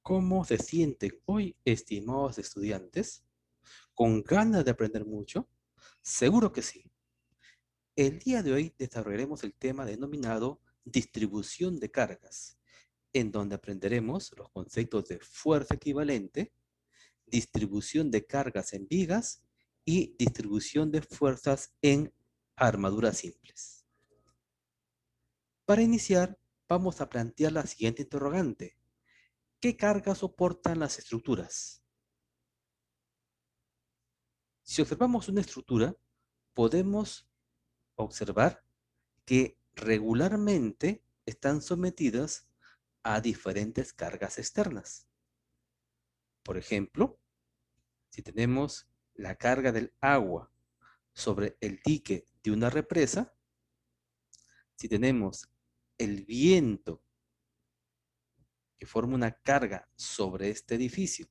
¿Cómo se sienten hoy, estimados estudiantes? ¿Con ganas de aprender mucho? Seguro que sí. El día de hoy desarrollaremos el tema denominado distribución de cargas, en donde aprenderemos los conceptos de fuerza equivalente, distribución de cargas en vigas y distribución de fuerzas en armaduras simples. Para iniciar, vamos a plantear la siguiente interrogante. ¿Qué cargas soportan las estructuras? Si observamos una estructura, podemos observar que regularmente están sometidas a diferentes cargas externas. Por ejemplo, si tenemos la carga del agua sobre el dique de una represa, si tenemos el viento que forma una carga sobre este edificio,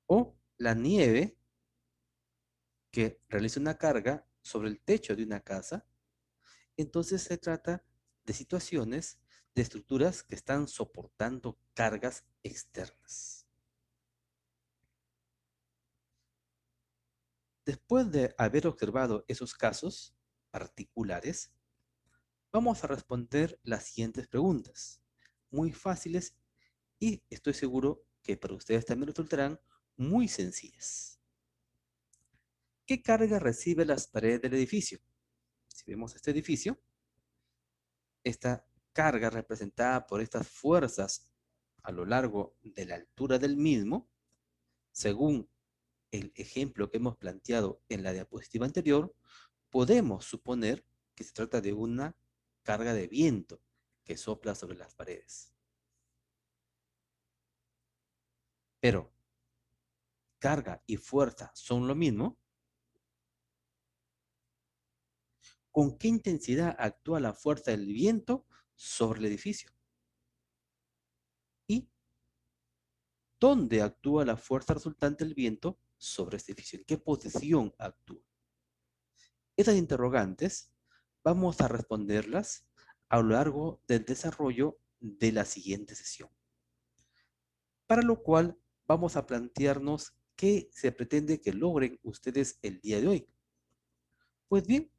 o la nieve que realiza una carga sobre el techo de una casa, entonces se trata de situaciones de estructuras que están soportando cargas externas. Después de haber observado esos casos particulares, vamos a responder las siguientes preguntas, muy fáciles y estoy seguro que para ustedes también resultarán muy sencillas. ¿Qué carga recibe las paredes del edificio? Si vemos este edificio, esta carga representada por estas fuerzas a lo largo de la altura del mismo, según el ejemplo que hemos planteado en la diapositiva anterior, podemos suponer que se trata de una carga de viento que sopla sobre las paredes. Pero, ¿carga y fuerza son lo mismo? ¿Con qué intensidad actúa la fuerza del viento sobre el edificio? ¿Y dónde actúa la fuerza resultante del viento sobre este edificio? ¿En qué posición actúa? Estas interrogantes vamos a responderlas a lo largo del desarrollo de la siguiente sesión, para lo cual vamos a plantearnos qué se pretende que logren ustedes el día de hoy. Pues bien,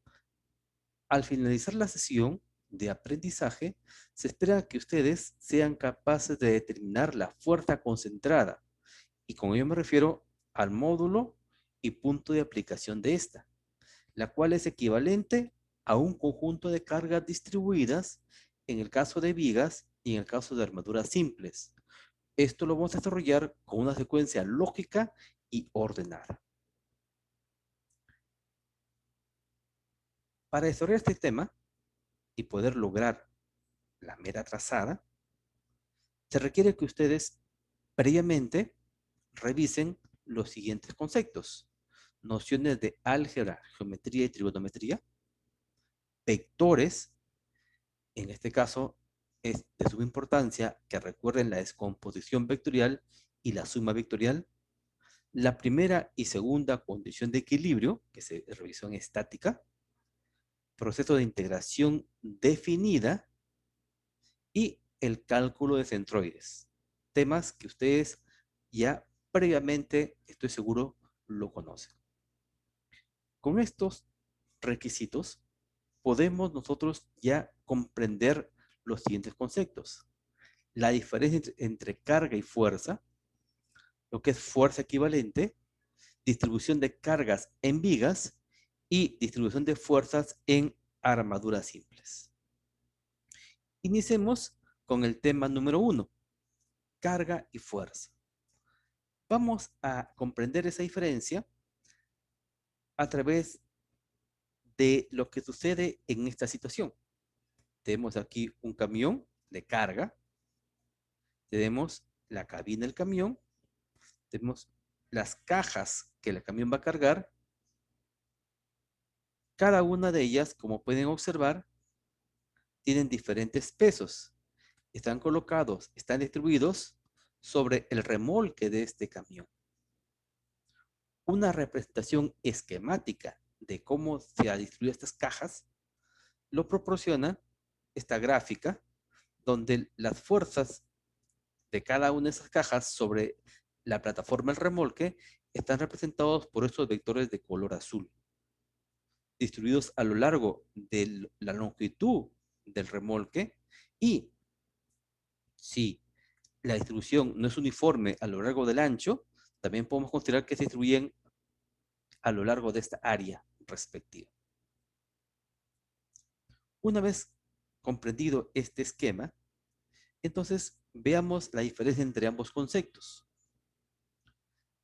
al finalizar la sesión de aprendizaje, se espera que ustedes sean capaces de determinar la fuerza concentrada, y con ello me refiero al módulo y punto de aplicación de esta, la cual es equivalente a un conjunto de cargas distribuidas en el caso de vigas y en el caso de armaduras simples. Esto lo vamos a desarrollar con una secuencia lógica y ordenada. Para desarrollar este tema y poder lograr la meta trazada, se requiere que ustedes previamente revisen los siguientes conceptos: nociones de álgebra, geometría y trigonometría, vectores. En este caso, es de suma importancia que recuerden la descomposición vectorial y la suma vectorial, la primera y segunda condición de equilibrio, que se revisó en estática, proceso de integración definida y el cálculo de centroides. Temas que ustedes ya previamente, estoy seguro, lo conocen. Con estos requisitos, podemos nosotros ya comprender los siguientes conceptos: la diferencia entre carga y fuerza, lo que es fuerza equivalente, distribución de cargas en vigas y distribución de fuerzas en armaduras simples. Iniciemos con el tema número 1, carga y fuerza. Vamos a comprender esa diferencia a través de lo que sucede en esta situación. Tenemos aquí un camión de carga, tenemos la cabina del camión, tenemos las cajas que el camión va a cargar. Cada una de ellas, como pueden observar, tienen diferentes pesos. Están colocados, están distribuidos sobre el remolque de este camión. Una representación esquemática de cómo se han distribuido estas cajas lo proporciona esta gráfica, donde las fuerzas de cada una de esas cajas sobre la plataforma del remolque están representados por estos vectores de color azul, distribuidos a lo largo de la longitud del remolque, y si la distribución no es uniforme a lo largo del ancho, también podemos considerar que se distribuyen a lo largo de esta área respectiva. Una vez comprendido este esquema, entonces veamos la diferencia entre ambos conceptos.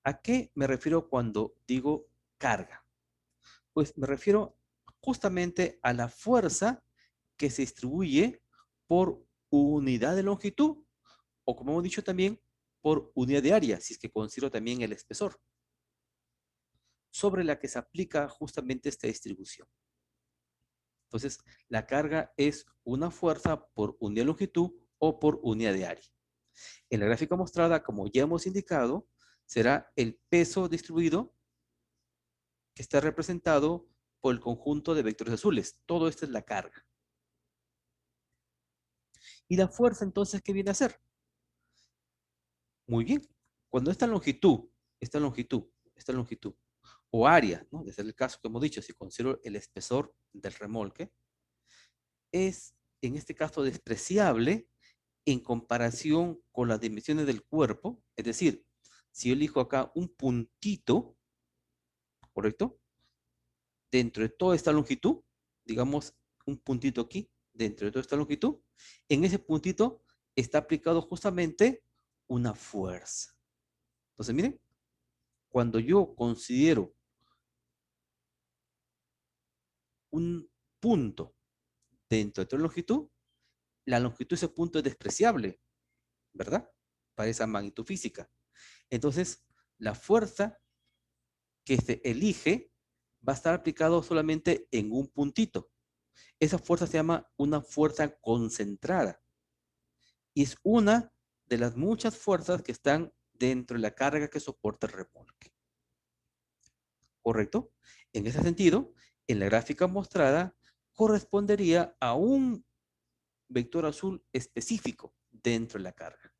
¿A qué me refiero cuando digo carga? Pues me refiero justamente a la fuerza que se distribuye por unidad de longitud, o como hemos dicho también, por unidad de área, si es que considero también el espesor, sobre la que se aplica justamente esta distribución. Entonces, la carga es una fuerza por unidad de longitud o por unidad de área. En la gráfica mostrada, como ya hemos indicado, será el peso distribuido que está representado por el conjunto de vectores azules. Todo esto es la carga. ¿Y la fuerza entonces qué viene a ser? Muy bien. Cuando esta longitud o área, ¿no? Desde el caso que hemos dicho, si considero el espesor del remolque, es en este caso despreciable en comparación con las dimensiones del cuerpo. Es decir, si yo elijo acá un puntito, ¿correcto? Dentro de toda esta longitud, digamos un puntito aquí, dentro de toda esta longitud, en ese puntito está aplicado justamente una fuerza. Entonces, miren, cuando yo considero un punto dentro de toda longitud, la longitud de ese punto es despreciable, ¿verdad? Para esa magnitud física. Entonces, la fuerza que se elige va a estar aplicado solamente en un puntito. Esa fuerza se llama una fuerza concentrada y es una de las muchas fuerzas que están dentro de la carga que soporta el remolque. ¿Correcto? En ese sentido, en la gráfica mostrada correspondería a un vector azul específico dentro de la carga.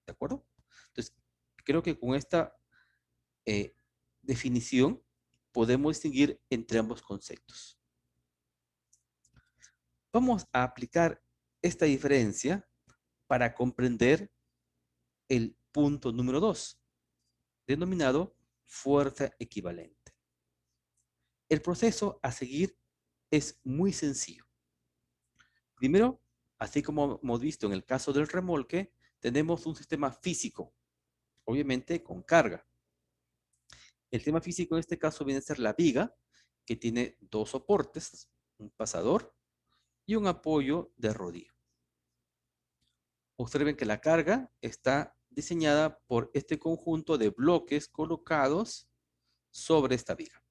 ¿De acuerdo? Entonces, creo que con esta eh, definición podemos distinguir entre ambos conceptos. Vamos a aplicar esta diferencia para comprender el punto número 2, denominado fuerza equivalente. El proceso a seguir es muy sencillo. Primero, así como hemos visto en el caso del remolque, tenemos un sistema físico, obviamente con carga. El tema físico en este caso viene a ser la viga, que tiene dos soportes, un pasador y un apoyo de rodillo. Observen que la carga está diseñada por este conjunto de bloques colocados sobre esta viga.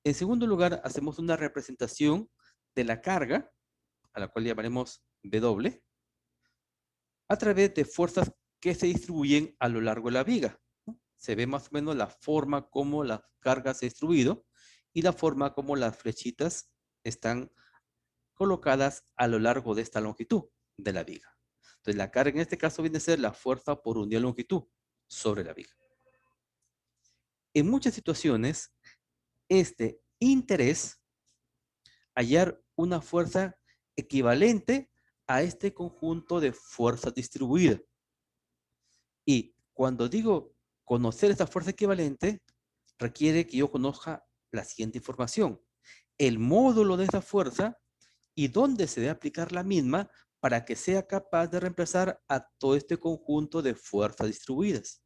En segundo lugar, hacemos una representación de la carga, a la cual llamaremos W, a través de fuerzas que se distribuyen a lo largo de la viga. Se ve más o menos la forma como la carga se ha distribuido y la forma como las flechitas están colocadas a lo largo de esta longitud de la viga. Entonces, la carga en este caso viene a ser la fuerza por unidad de longitud sobre la viga. En muchas situaciones, este interés hallar una fuerza equivalente a este conjunto de fuerzas distribuidas. Y cuando digo conocer esta fuerza equivalente, requiere que yo conozca la siguiente información: el módulo de esa fuerza y dónde se debe aplicar la misma para que sea capaz de reemplazar a todo este conjunto de fuerzas distribuidas.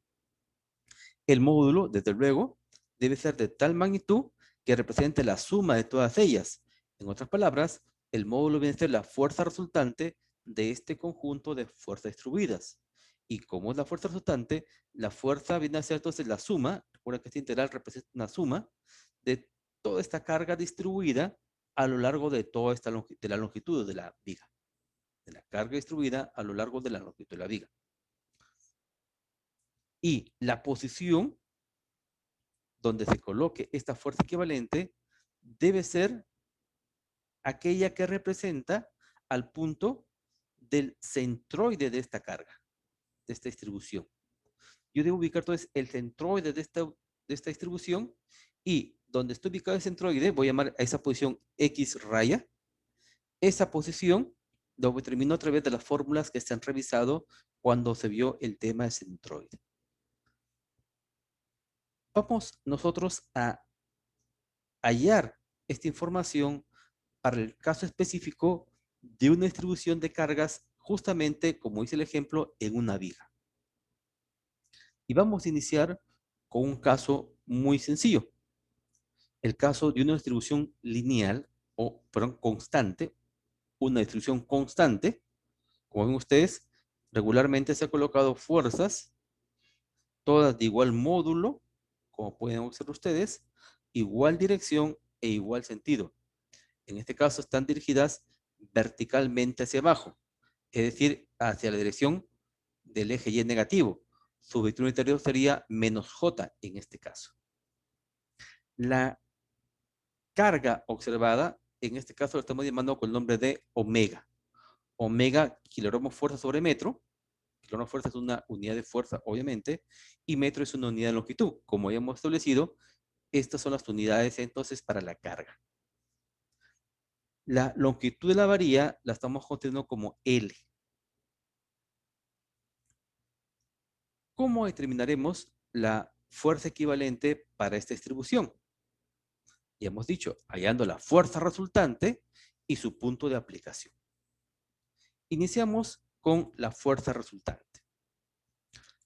El módulo, desde luego, debe ser de tal magnitud que represente la suma de todas ellas. En otras palabras, el módulo viene a ser la fuerza resultante de este conjunto de fuerzas distribuidas. Y como es la fuerza resultante, la fuerza viene a ser entonces la suma. Recuerda que esta integral representa una suma de toda esta carga distribuida a lo largo de toda esta de la longitud de la viga. De la carga distribuida a lo largo de la longitud de la viga. Y la posición donde se coloque esta fuerza equivalente debe ser aquella que representa al punto del centroide de esta carga. de esta distribución. Yo debo ubicar entonces el centroide de esta distribución, y donde está ubicado el centroide voy a llamar a esa posición X raya. Esa posición lo determino a través de las fórmulas que se han revisado cuando se vio el tema de centroide. Vamos nosotros a hallar esta información para el caso específico de una distribución de cargas, justamente como dice el ejemplo, en una viga. Y vamos a iniciar con un caso muy sencillo. El caso de una distribución lineal, o perdón, constante, una distribución constante. Como ven ustedes, regularmente se ha colocado fuerzas, todas de igual módulo, como pueden observar ustedes, igual dirección e igual sentido. En este caso están dirigidas verticalmente hacia abajo, es decir, hacia la dirección del eje Y negativo. Su vector unitario sería menos J en este caso. La carga observada, en este caso lo estamos llamando con el nombre de omega. Omega, kilogramo fuerza sobre metro. Kilogramo fuerza es una unidad de fuerza, obviamente, y metro es una unidad de longitud. Como ya hemos establecido, estas son las unidades entonces para la carga. La longitud de la varilla la estamos conteniendo como L. ¿Cómo determinaremos la fuerza equivalente para esta distribución? Ya hemos dicho, hallando la fuerza resultante y su punto de aplicación. Iniciamos con la fuerza resultante.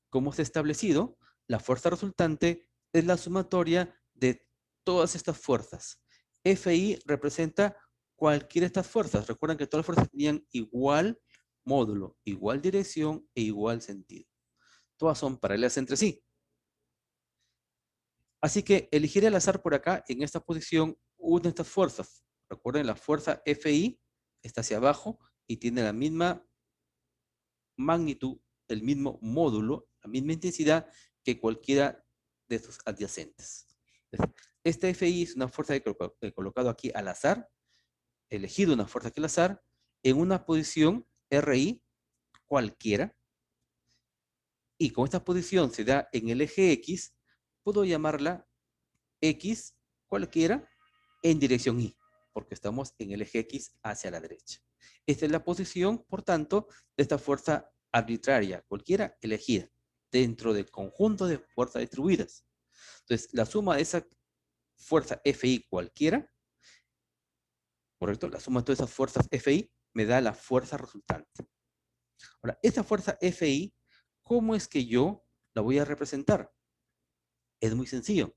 Como se ha establecido, la fuerza resultante es la sumatoria de todas estas fuerzas. Fi representa cualquiera de estas fuerzas. Recuerden que todas las fuerzas tenían igual módulo, igual dirección e igual sentido. Todas son paralelas entre sí. Así que elegiré al azar por acá, en esta posición, una de estas fuerzas. Recuerden, la fuerza Fi está hacia abajo y tiene la misma magnitud, el mismo módulo, la misma intensidad que cualquiera de sus adyacentes. Esta Fi es una fuerza que he colocado aquí al azar, he elegido una fuerza aquí al azar, en una posición Ri cualquiera, y con esta posición se da en el eje X, puedo llamarla X cualquiera en dirección Y, porque estamos en el eje X hacia la derecha. Esta es la posición, por tanto, de esta fuerza arbitraria, cualquiera elegida, dentro del conjunto de fuerzas distribuidas. Entonces, la suma de esa fuerza Fi cualquiera, ¿correcto? La suma de todas esas fuerzas Fi me da la fuerza resultante. Ahora, esta fuerza Fi, ¿cómo es que yo la voy a representar? Es muy sencillo.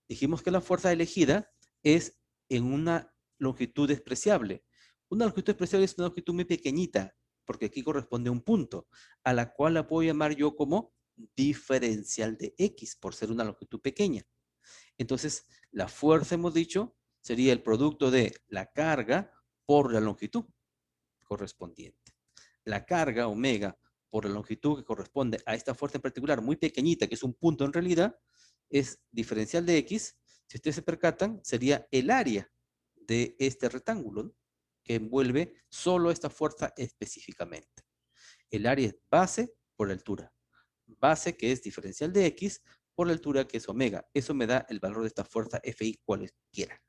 Dijimos que la fuerza elegida es en una longitud despreciable. Una longitud despreciable es una longitud muy pequeñita, porque aquí corresponde a un punto, a la cual la puedo llamar yo como diferencial de X, por ser una longitud pequeña. Entonces, la fuerza, hemos dicho, sería el producto de la carga por la longitud correspondiente. La carga, omega, por la longitud que corresponde a esta fuerza en particular, muy pequeñita, que es un punto en realidad, es diferencial de X. Si ustedes se percatan, sería el área de este rectángulo, ¿no?, que envuelve solo esta fuerza específicamente. El área es base por la altura. Base, que es diferencial de X, por la altura, que es omega. Eso me da el valor de esta fuerza Fi cualquiera.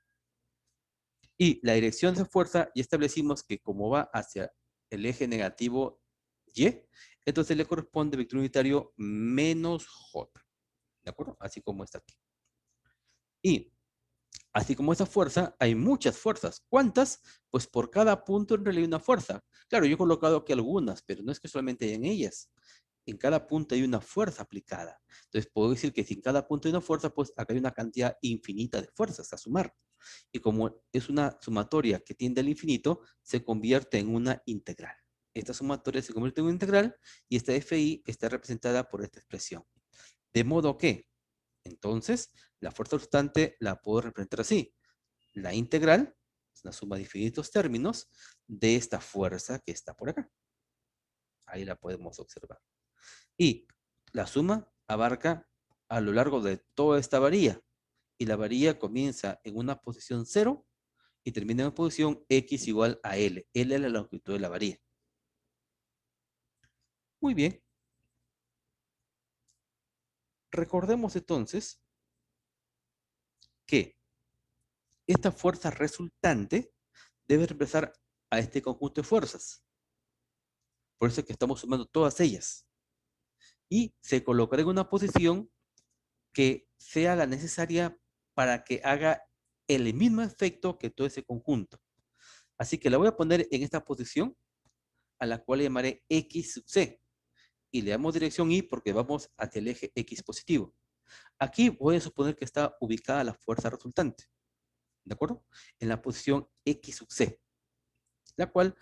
Y la dirección de esa fuerza, ya establecimos que como va hacia el eje negativo Y, entonces le corresponde vector unitario menos J. ¿De acuerdo? Así como está aquí. Y así como esa fuerza, hay muchas fuerzas. ¿Cuántas? Pues por cada punto en realidad hay una fuerza. Claro, yo he colocado aquí algunas, pero no es que solamente hay en ellas. En cada punto hay una fuerza aplicada. Entonces puedo decir que si en cada punto hay una fuerza, pues acá hay una cantidad infinita de fuerzas a sumar. Y como es una sumatoria que tiende al infinito, se convierte en una integral. Esta sumatoria se convierte en una integral y esta Fi está representada por esta expresión. De modo que, entonces, la fuerza resultante la puedo representar así. La integral es una suma de infinitos términos de esta fuerza que está por acá. Ahí la podemos observar. Y la suma abarca a lo largo de toda esta varilla. Y la varilla comienza en una posición 0 y termina en posición X igual a L. L es la longitud de la varilla. Muy bien. Recordemos entonces que esta fuerza resultante debe reemplazar a este conjunto de fuerzas. Por eso es que estamos sumando todas ellas. Y se colocará en una posición que sea la necesaria para que haga el mismo efecto que todo ese conjunto. Así que la voy a poner en esta posición, a la cual le llamaré X sub C. Y le damos dirección Y porque vamos hacia el eje X positivo. Aquí voy a suponer que está ubicada la fuerza resultante. ¿De acuerdo? En la posición X sub C, la cual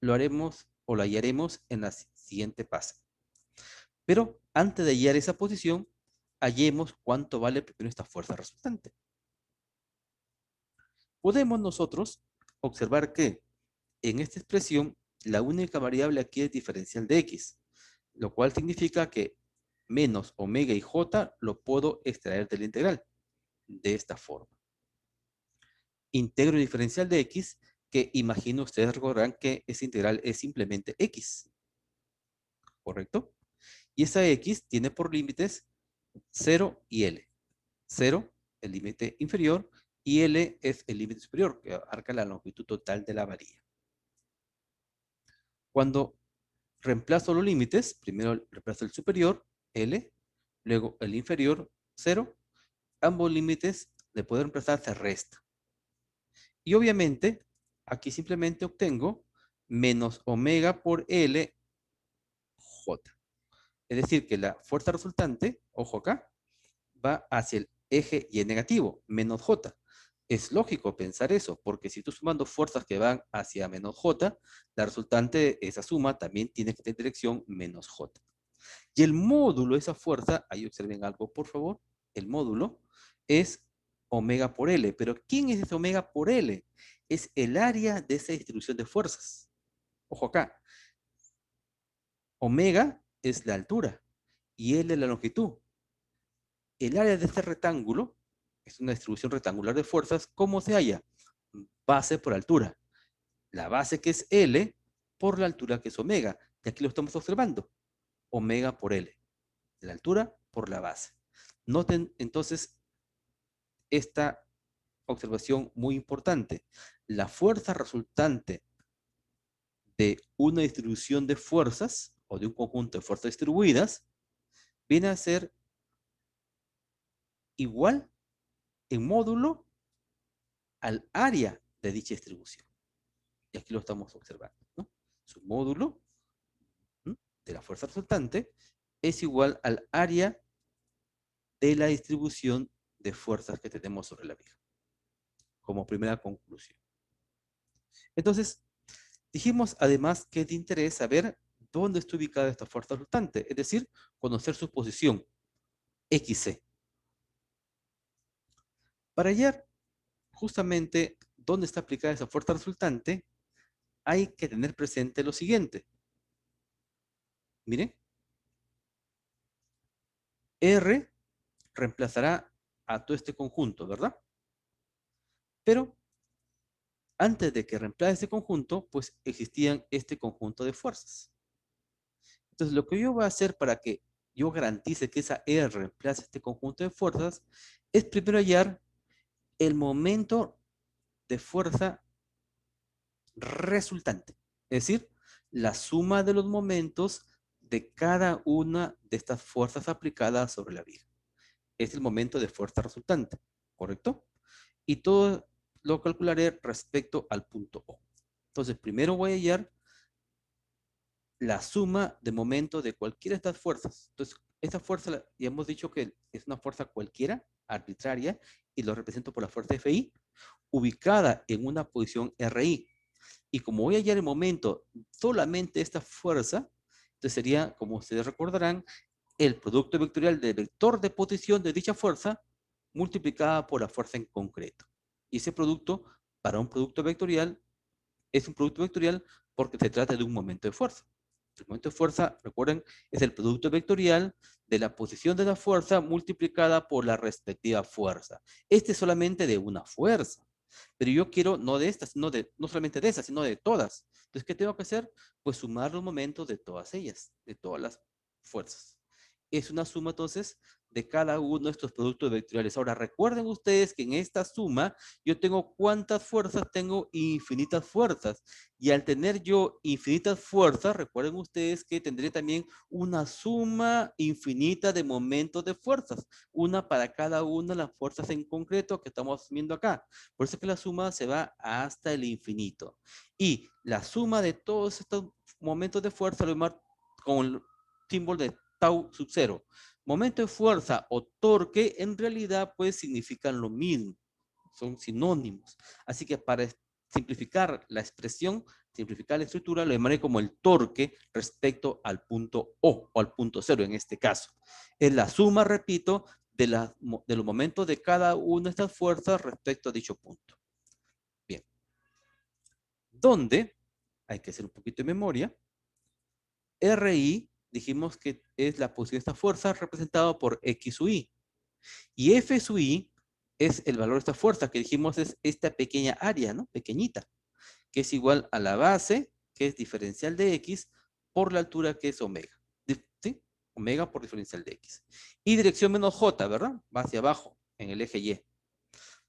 lo haremos o la hallaremos en la siguiente fase. Pero antes de hallar esa posición, hallemos cuánto vale primero esta fuerza resultante. Podemos nosotros observar que en esta expresión la única variable aquí es diferencial de x, lo cual significa que menos omega y j lo puedo extraer de la integral de esta forma. Integro diferencial de x, que imagino ustedes recordarán que esa integral es simplemente x, ¿correcto? Y esa x tiene por límites 0 y L. 0, el límite inferior, y L es el límite superior, que abarca la longitud total de la varilla. Cuando reemplazo los límites, primero reemplazo el superior, L, luego el inferior, 0, ambos límites de poder reemplazar se resta. Y obviamente, aquí simplemente obtengo menos omega por L, J. Es decir, que la fuerza resultante, ojo acá, va hacia el eje Y negativo, menos J. Es lógico pensar eso, porque si estoy sumando fuerzas que van hacia menos J, la resultante de esa suma también tiene que tener dirección menos J. Y el módulo de esa fuerza, ahí observen algo por favor, el módulo es omega por L. Pero ¿quién es ese omega por L? Es el área de esa distribución de fuerzas. Ojo acá, omega es la altura y L es la longitud. El área de este rectángulo es una distribución rectangular de fuerzas. ¿Cómo se halla? Base por altura. La base que es L por la altura que es omega. Y aquí lo estamos observando. Omega por L. La altura por la base. Noten entonces esta observación muy importante. La fuerza resultante de una distribución de fuerzas o de un conjunto de fuerzas distribuidas viene a ser igual en módulo al área de dicha distribución. Y aquí lo estamos observando, ¿no? Su módulo de la fuerza resultante es igual al área de la distribución de fuerzas que tenemos sobre la viga, como primera conclusión. Entonces, dijimos además que es de interés saber dónde está ubicada esta fuerza resultante, es decir, conocer su posición, XC. Para hallar justamente dónde está aplicada esa fuerza resultante, hay que tener presente lo siguiente. Miren, R reemplazará a todo este conjunto, ¿verdad? Pero antes de que reemplace este conjunto, pues existían este conjunto de fuerzas. Entonces, lo que yo voy a hacer para que yo garantice que esa R reemplace este conjunto de fuerzas es primero hallar el momento de fuerza resultante. Es decir, la suma de los momentos de cada una de estas fuerzas aplicadas sobre la viga. Es el momento de fuerza resultante, ¿correcto? Y todo lo calcularé respecto al punto O. Entonces, primero voy a hallar la suma de momento de cualquiera de estas fuerzas. Entonces, esta fuerza, ya hemos dicho que es una fuerza cualquiera, arbitraria, y lo represento por la fuerza Fi, ubicada en una posición RI. Y como voy a hallar el momento solamente esta fuerza, entonces sería, como ustedes recordarán, el producto vectorial del vector de posición de dicha fuerza multiplicada por la fuerza en concreto. Y ese producto, para un producto vectorial, es un producto vectorial porque se trata de un momento de fuerza. El momento de fuerza, recuerden, es el producto vectorial de la posición de la fuerza multiplicada por la respectiva fuerza. Este es solamente de una fuerza. Pero yo quiero no de estas, no solamente de esas, sino de todas. Entonces, ¿qué tengo que hacer? Pues sumar los momentos de todas ellas, de todas las fuerzas. Es una suma, entonces, de cada uno de estos productos vectoriales. Ahora, recuerden ustedes que en esta suma yo tengo ¿cuántas fuerzas? Tengo infinitas fuerzas. Y al tener yo infinitas fuerzas, recuerden ustedes que tendré también una suma infinita de momentos de fuerzas. Una para cada una de las fuerzas en concreto que estamos viendo acá. Por eso es que la suma se va hasta el infinito. Y la suma de todos estos momentos de fuerza lo marco con el símbolo de tau sub 0. Momento de fuerza o torque en realidad pues significan lo mismo, son sinónimos. Así que para simplificar la expresión, simplificar la estructura, lo llamaré como el torque respecto al punto O al punto 0 en este caso. Es la suma, repito, de los momentos de cada una de estas fuerzas respecto a dicho punto. Bien. ¿Dónde? Hay que hacer un poquito de memoria. RI, dijimos que es la posición de esta fuerza representada por X u Y. Y F sub I es el valor de esta fuerza que dijimos es esta pequeña área, ¿no? Pequeñita, que es igual a la base, que es diferencial de X, por la altura que es omega. ¿Sí? Omega por diferencial de X. Y dirección menos J, ¿verdad? Va hacia abajo, en el eje Y.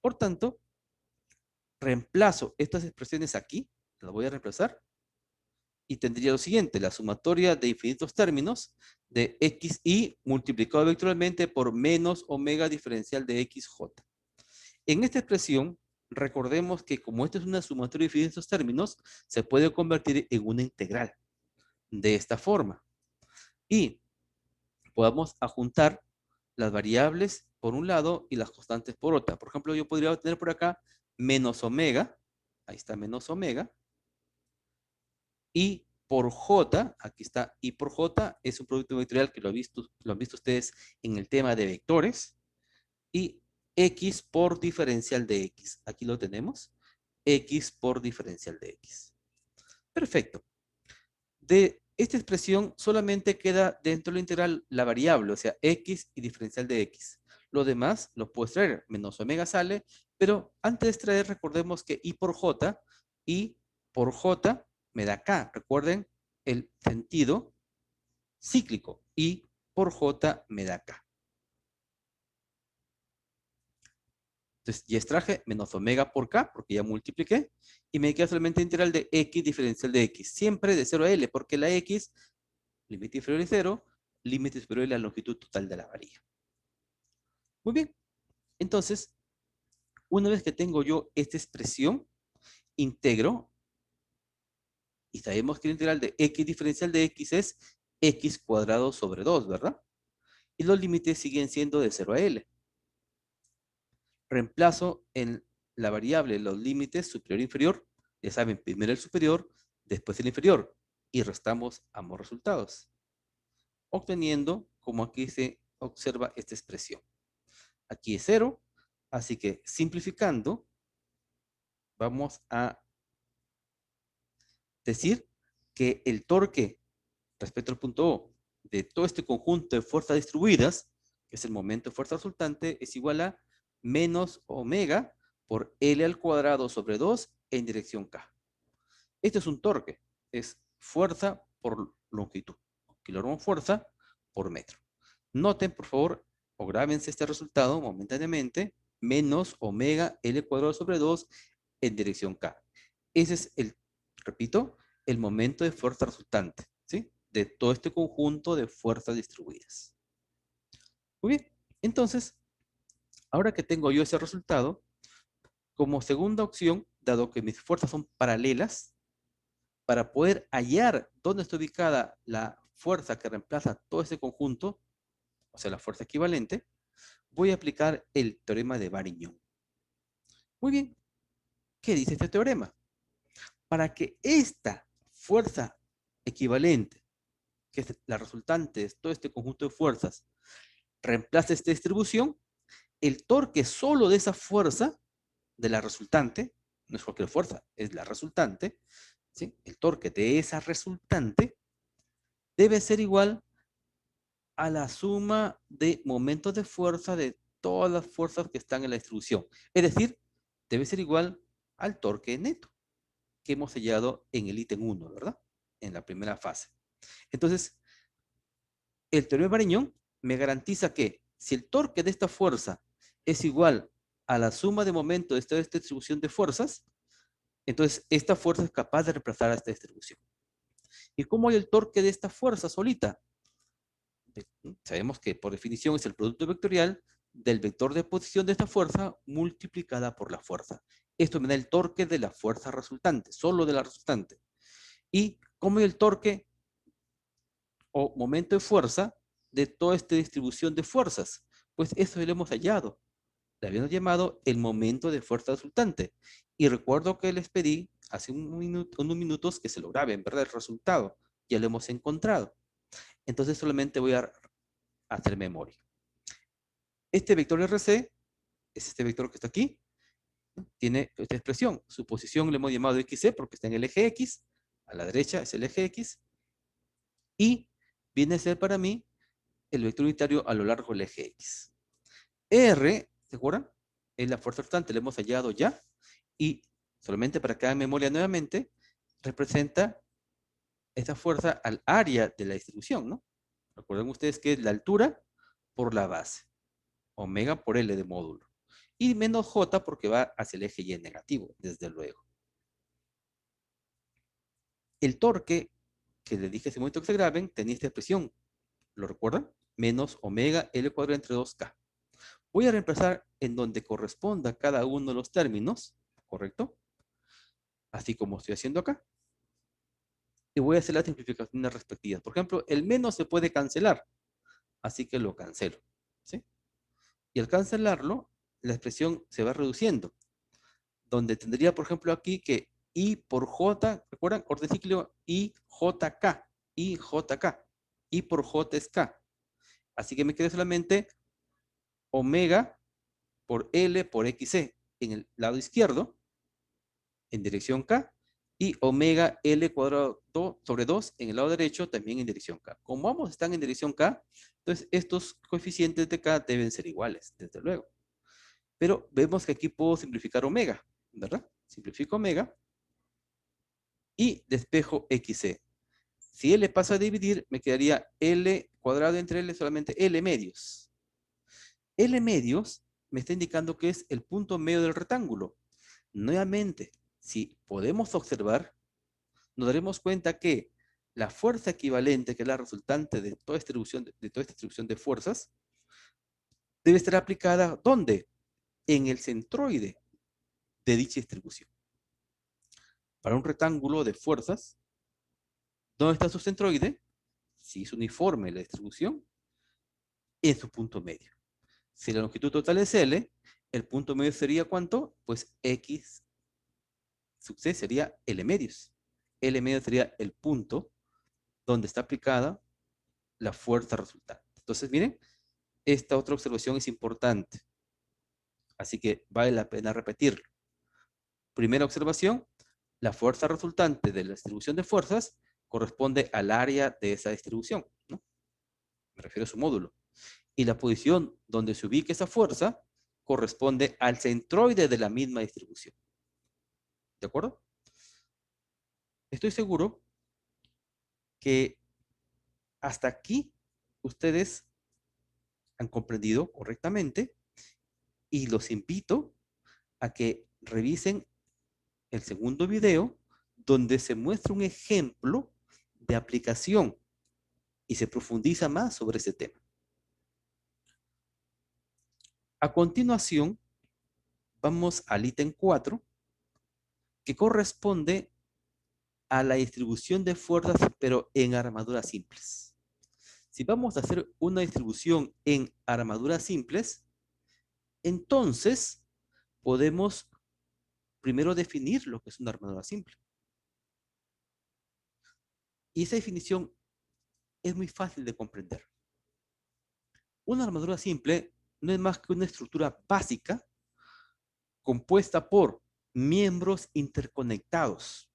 Por tanto, reemplazo estas expresiones aquí, las voy a reemplazar, y tendría lo siguiente, la sumatoria de infinitos términos de xy multiplicado vectorialmente por menos omega diferencial de xj. En esta expresión, recordemos que como esta es una sumatoria de infinitos términos, se puede convertir en una integral de esta forma. Y podamos adjuntar las variables por un lado y las constantes por otra. Por ejemplo, yo podría tener por acá menos omega, ahí está menos omega, y por J, aquí está I por J, es un producto vectorial que lo han visto ustedes en el tema de vectores, y X por diferencial de X. Aquí lo tenemos, X por diferencial de X. Perfecto. De esta expresión solamente queda dentro de la integral la variable, o sea, X y diferencial de X. Lo demás lo puedes traer, menos omega sale, pero antes de extraer recordemos que I por J me da K. Recuerden el sentido cíclico. I por J me da K. Entonces ya extraje menos omega por K, porque ya multipliqué, y me queda solamente integral de X diferencial de X, siempre de 0 a L, porque la X, límite inferior a 0, límite superior a la longitud total de la varilla. Muy bien, entonces, una vez que tengo yo esta expresión, integro, y sabemos que el integral de X diferencial de X es X cuadrado sobre 2, ¿verdad? Y los límites siguen siendo de 0 a L. Reemplazo en la variable los límites superior e inferior. Ya saben, primero el superior, después el inferior. Y restamos ambos resultados. Obteniendo, como aquí se observa esta expresión. Aquí es 0, así que simplificando, vamos a decir que el torque respecto al punto O de todo este conjunto de fuerzas distribuidas, que es el momento de fuerza resultante, es igual a menos omega por L al cuadrado sobre 2 en dirección K. Este es un torque, es fuerza por longitud, kilogramo fuerza por metro. Noten, por favor, o grábense este resultado momentáneamente, menos omega L cuadrado sobre 2 en dirección K. Ese es el, repito, el momento de fuerza resultante, ¿sí? De todo este conjunto de fuerzas distribuidas. Muy bien, entonces, ahora que tengo yo ese resultado, como segunda opción, dado que mis fuerzas son paralelas, para poder hallar dónde está ubicada la fuerza que reemplaza todo ese conjunto, o sea, la fuerza equivalente, voy a aplicar el teorema de Varignon. Muy bien, ¿qué dice este teorema? Para que esta fuerza equivalente, que es la resultante de todo este conjunto de fuerzas, reemplace esta distribución, el torque solo de esa fuerza, de la resultante, no es cualquier fuerza, es la resultante, ¿sí? El torque de esa resultante debe ser igual a la suma de momentos de fuerza de todas las fuerzas que están en la distribución. Es decir, debe ser igual al torque neto que hemos hallado en el ítem 1, ¿verdad? En la primera fase. Entonces, el teorema de Varignon me garantiza que Si el torque de esta fuerza es igual a la suma de momento de esta distribución de fuerzas, entonces esta fuerza es capaz de reemplazar a esta distribución. ¿Y cómo hay el torque de esta fuerza solita? Sabemos que por definición es el producto vectorial del vector de posición de esta fuerza multiplicada por la fuerza. Esto me da el torque de la fuerza resultante, solo de la resultante. ¿Y cómo hay el torque o momento de fuerza de toda esta distribución de fuerzas? Pues eso lo hemos hallado. Le habíamos llamado el momento de fuerza resultante. Y recuerdo que les pedí hace unos minutos que se lo graben, ¿verdad? El resultado. Ya lo hemos encontrado. Entonces solamente voy a hacer memoria. Este vector RC es este vector que está aquí. Tiene esta expresión. Su posición le hemos llamado XC porque está en el eje X. A la derecha es el eje X. Y viene a ser para mí el vector unitario a lo largo del eje X. R, ¿se acuerdan? Es la fuerza resultante, la hemos hallado ya. Y solamente para que hagan memoria nuevamente, representa esta fuerza al área de la distribución, ¿no? Recuerden ustedes que es la altura por la base. Omega por L de módulo. Y menos J porque va hacia el eje Y negativo, desde luego. El torque que le dije hace un momento que se graben tenía esta expresión. ¿Lo recuerdan? Menos omega L cuadrado entre 2K. Voy a reemplazar en donde corresponda cada uno de los términos, ¿correcto? Así como estoy haciendo acá. Y voy a hacer las simplificaciones respectivas. Por ejemplo, el menos se puede cancelar, así que lo cancelo, ¿sí? Y al cancelarlo, la expresión se va reduciendo, donde tendría, por ejemplo, aquí que I por J, ¿recuerdan? Orden cíclico IJK, IJK. I por J es K. Así que me queda solamente omega por L por XC en el lado izquierdo, en dirección K, y omega L cuadrado sobre 2 en el lado derecho, también en dirección K. Como ambos están en dirección K, entonces estos coeficientes de K deben ser iguales, desde luego. Pero vemos que aquí puedo simplificar omega, ¿verdad? Simplifico omega y despejo XC. Si L pasa a dividir, me quedaría L cuadrado entre L solamente L medios. L medios me está indicando que es el punto medio del rectángulo. Nuevamente, si podemos observar, nos daremos cuenta que la fuerza equivalente, que es la resultante de toda esta distribución de fuerzas, debe estar aplicada ¿dónde? En el centroide de dicha distribución. Para un rectángulo de fuerzas, ¿dónde está su centroide? Si es uniforme la distribución, en su punto medio. Si la longitud total es L, el punto medio sería ¿cuánto? Pues X sub C sería L medios. L medios sería el punto donde está aplicada la fuerza resultante. Entonces, miren, esta otra observación es importante. Así que vale la pena repetirlo. Primera observación, la fuerza resultante de la distribución de fuerzas corresponde al área de esa distribución, ¿no? Me refiero a su módulo. Y la posición donde se ubica esa fuerza corresponde al centroide de la misma distribución. ¿De acuerdo? Estoy seguro que hasta aquí ustedes han comprendido correctamente y los invito a que revisen el segundo video donde se muestra un ejemplo de aplicación y se profundiza más sobre ese tema. A continuación, vamos al ítem 4, que corresponde a la distribución de fuerzas, pero en armaduras simples. Si vamos a hacer una distribución en armaduras simples, entonces podemos primero definir lo que es una armadura simple. Y esa definición es muy fácil de comprender. Una armadura simple no es más que una estructura básica compuesta por miembros interconectados.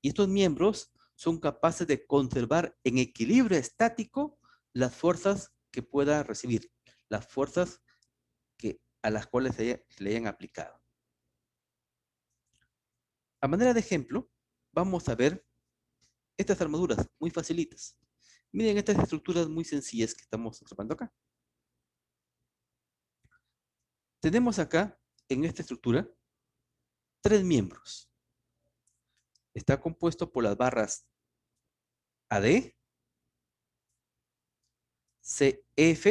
Y estos miembros son capaces de conservar en equilibrio estático las fuerzas que pueda recibir, las fuerzas a las cuales se le hayan aplicado. A manera de ejemplo, vamos a ver estas armaduras muy facilitas. Miren estas estructuras muy sencillas que estamos observando acá. Tenemos acá, en esta estructura, tres miembros. Está compuesto por las barras AD, CF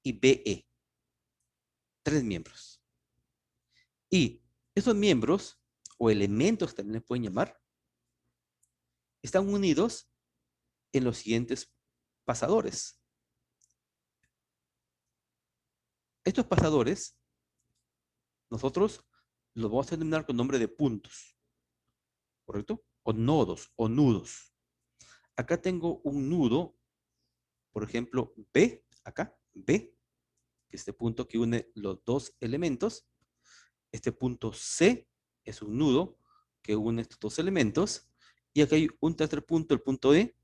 y BE. Tres miembros. Y esos miembros, o elementos también les pueden llamar, están unidos en los siguientes pasadores. Estos pasadores, nosotros los vamos a denominar con nombre de puntos, ¿correcto? O nodos, o nudos. Acá tengo un nudo, por ejemplo, B, acá, B, que es este punto que une los dos elementos. Este punto C es un nudo que une estos dos elementos. Y acá hay un tercer punto, el punto E,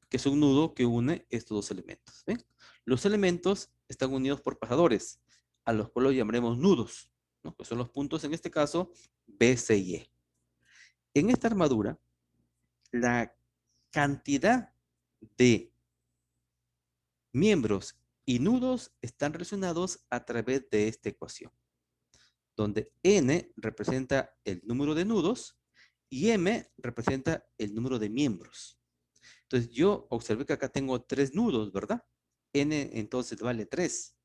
que es un nudo que une estos dos elementos. ¿Ven? Los elementos están unidos por pasadores, a los cuales los llamaremos nudos, ¿no? Que son los puntos, en este caso, B, C y E. En esta armadura, la cantidad de miembros y nudos están relacionados a través de esta ecuación, donde n representa el número de nudos y m representa el número de miembros. Entonces yo observé que acá tengo 3 nudos, ¿verdad? N entonces vale 3.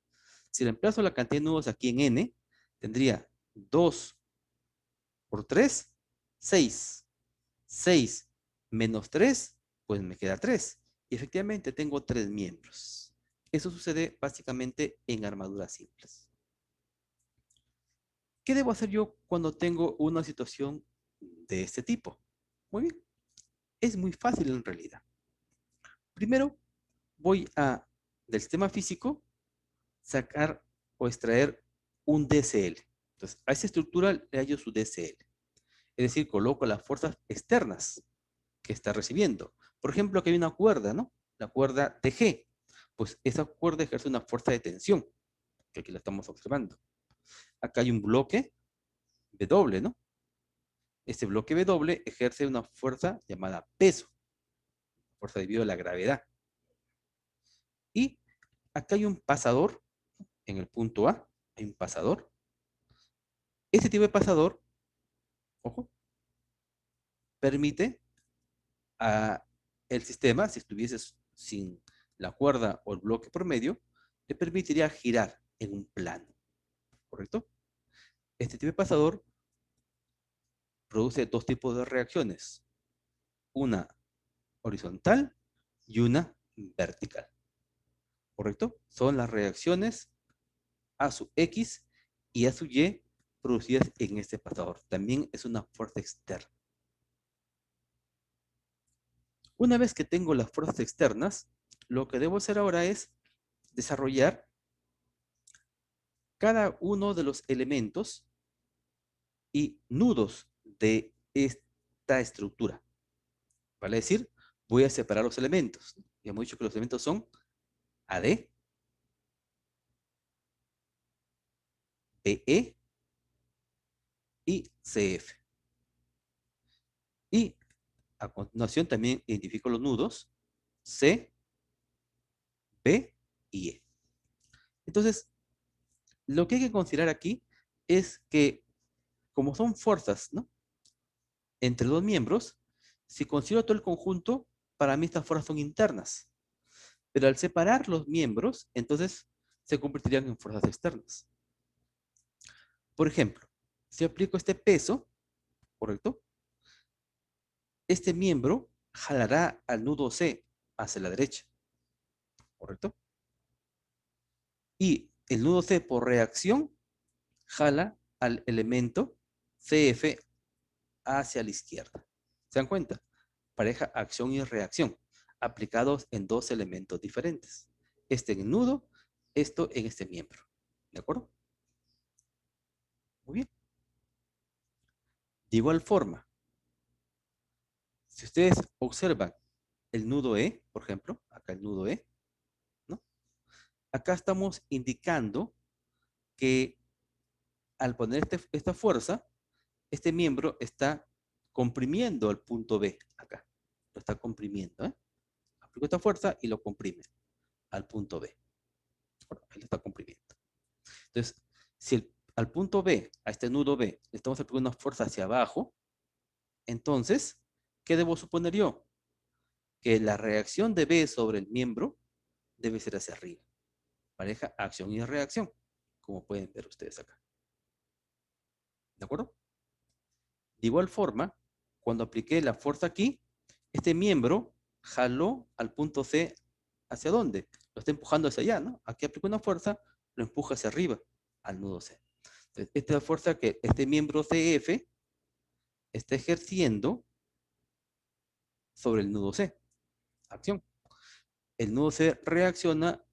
Si reemplazo la cantidad de nudos aquí en n, tendría 2 por 3, 6. 6 menos 3, pues me queda 3. Y efectivamente tengo 3 miembros. Eso sucede básicamente en armaduras simples. ¿Qué debo hacer yo cuando tengo una situación de este tipo? Muy bien, es muy fácil en realidad. Primero, voy del sistema físico, sacar o extraer un DCL. Entonces, a esa estructura le hallo su DCL. Es decir, coloco las fuerzas externas que está recibiendo. Por ejemplo, aquí hay una cuerda, ¿no? La cuerda TG. Pues esa cuerda ejerce una fuerza de tensión, que aquí la estamos observando. Acá hay un bloque W, ¿no? Este bloque W ejerce una fuerza llamada peso, fuerza debido a la gravedad. Y acá hay un pasador, en el punto A, hay un pasador. Este tipo de pasador, ojo, permite a el sistema, si estuviese sin la cuerda o el bloque por medio, le permitiría girar en un plano, ¿correcto? Este tipo de pasador produce dos tipos de reacciones, una horizontal y una vertical, ¿correcto? Son las reacciones a su X y a su Y producidas en este pasador. También es una fuerza externa. Una vez que tengo las fuerzas externas, lo que debo hacer ahora es desarrollar cada uno de los elementos y nudos de esta estructura. Vale decir, voy a separar los elementos. Ya hemos dicho que los elementos son AD, BE y CF. Y a continuación también identifico los nudos C, B y E. Entonces, lo que hay que considerar aquí es que como son fuerzas, ¿no?, entre dos miembros, si considero todo el conjunto, para mí estas fuerzas son internas. Pero al separar los miembros, entonces se convertirían en fuerzas externas. Por ejemplo, si aplico este peso, ¿correcto? Este miembro jalará al nudo C hacia la derecha, ¿correcto? Y el nudo C por reacción jala al elemento CF hacia la izquierda. ¿Se dan cuenta? Pareja acción y reacción, aplicados en dos elementos diferentes. Este en el nudo, esto en este miembro. ¿De acuerdo? Muy bien. De igual forma, si ustedes observan el nudo E, por ejemplo, acá el nudo E, ¿no? Acá estamos indicando que al poner esta fuerza, este miembro está comprimiendo al punto B, acá. Lo está comprimiendo, ¿eh? Aplico esta fuerza y lo comprime al punto B. Bueno, ahí lo está comprimiendo. Entonces, si al punto B, a este nudo B, le estamos aplicando una fuerza hacia abajo, entonces, ¿qué debo suponer yo? Que la reacción de B sobre el miembro debe ser hacia arriba. Pareja acción y reacción, como pueden ver ustedes acá. ¿De acuerdo? De igual forma, cuando apliqué la fuerza aquí, este miembro jaló al punto C. ¿Hacia dónde? Lo está empujando hacia allá, ¿no? Aquí aplico una fuerza, lo empuja hacia arriba, al nudo C. Entonces, esta es la fuerza que este miembro CF está ejerciendo sobre el nudo C. Acción. El nudo C reacciona